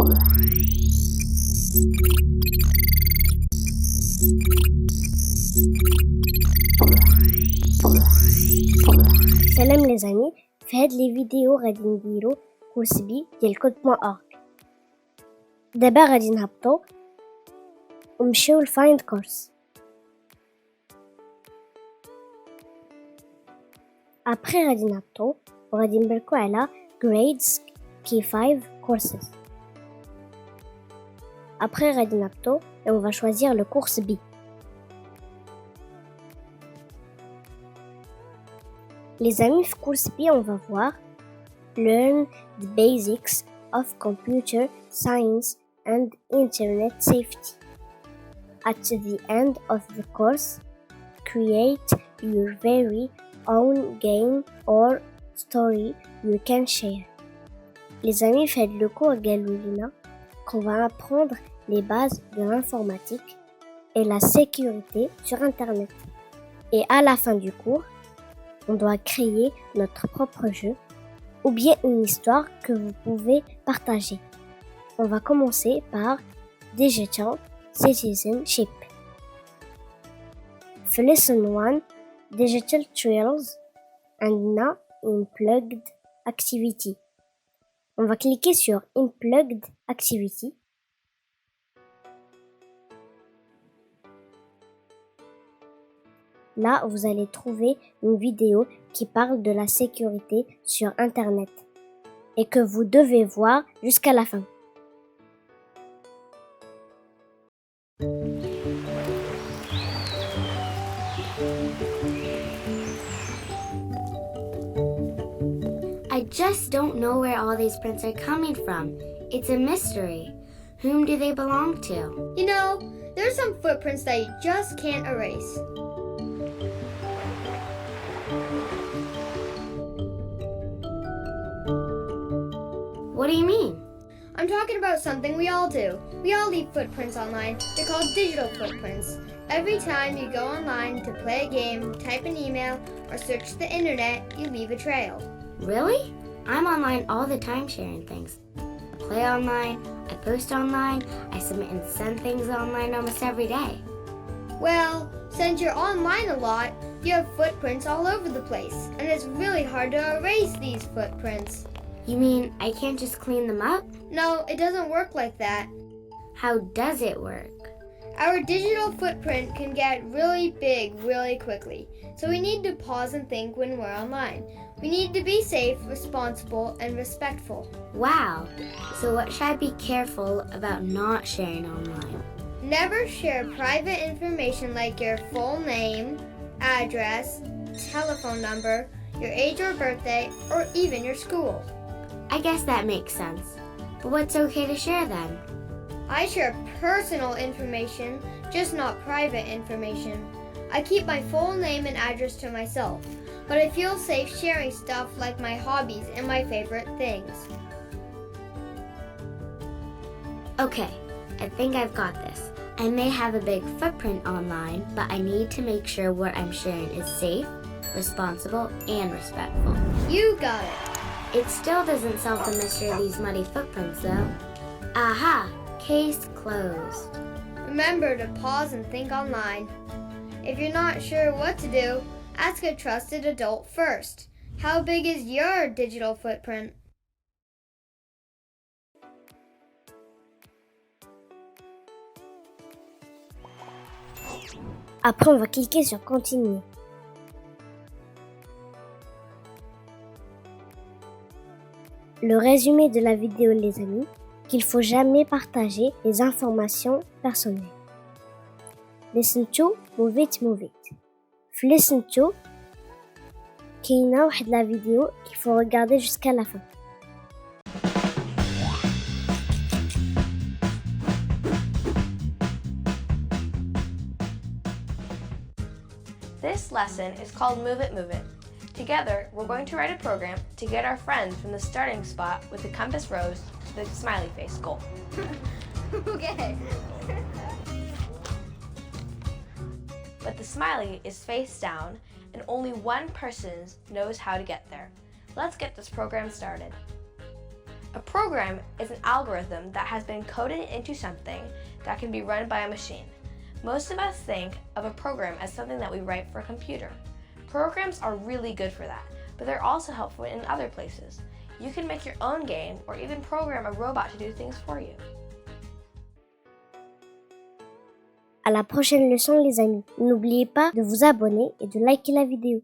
سلام les amis, في هاد لي فيديو غادي نديرو كورس بي ديال code.org. دابا غادي نهبطو ونمشيو لفايند كورس. ابري غادي نهبطو وغادي نبركو على grades key 5 courses. Après غادي نهبطو et on va choisir le course B. Les amis, في course B, on va voir Learn the basics of computer science and internet safety. At the end of the course, create your very own game or story you can share. Les amis, faites le cours قالوا لنا qu'on va apprendre les bases de l'informatique et la sécurité sur Internet. Et à la fin du cours, on doit créer notre propre jeu ou bien une histoire que vous pouvez partager. On va commencer par Digital Citizenship. For Lesson 1, Digital Trails and now Unplugged Activity. On va cliquer sur Unplugged Activity. Là, vous allez trouver une vidéo qui parle de la sécurité sur Internet et que vous devez voir jusqu'à la fin. I just don't know where all these prints are coming from. It's a mystery. Whom do they belong to? You know, there's some footprints that you just can't erase. What do you mean? I'm talking about something we all do. We all leave footprints online. They're called digital footprints. Every time you go online to play a game, type an email, or search the internet, you leave a trail. Really? I'm online all the time sharing things. I play online, I post online, I submit and send things online almost every day. Well, since you're online a lot, you have footprints all over the place, and it's really hard to erase these footprints. You mean I can't just clean them up? No, it doesn't work like that. How does it work? Our digital footprint can get really big really quickly, so we need to pause and think when we're online. We need to be safe, responsible, and respectful. Wow. So what should I be careful about not sharing online? Never share private information like your full name, address, telephone number, your age or birthday, or even your school. I guess that makes sense. But what's okay to share then? I share personal information, just not private information. I keep my full name and address to myself, but I feel safe sharing stuff like my hobbies and my favorite things. Okay, I think I've got this. I may have a big footprint online, but I need to make sure what I'm sharing is safe, responsible, and respectful. You got it. It still doesn't solve the mystery of these muddy footprints, though. Aha! Case closed. Remember to pause and think online. If you're not sure what to do, ask a trusted adult first. How big is your digital footprint? Après, on va cliquer sur Continuer. Le résumé de la vidéo, les amis, qu'il faut jamais partager les informations personnelles. Listen to, move it. في listen to, كاينة واحد la vidéo qu'il faut regarder jusqu'à la fin. This lesson is called Move It. Together, we're going to write a program to get our friends from the starting spot with the compass rose to the smiley face goal. Okay. But the smiley is face down and only one person knows how to get there. Let's get this program started. A program is an algorithm that has been coded into something that can be run by a machine. Most of us think of a program as something that we write for a computer. Programs are really good for that, but they're also helpful in other places. You can make your own game or even program a robot to do things for you. À la prochaine leçon les amis. N'oubliez pas de vous abonner et de liker la vidéo.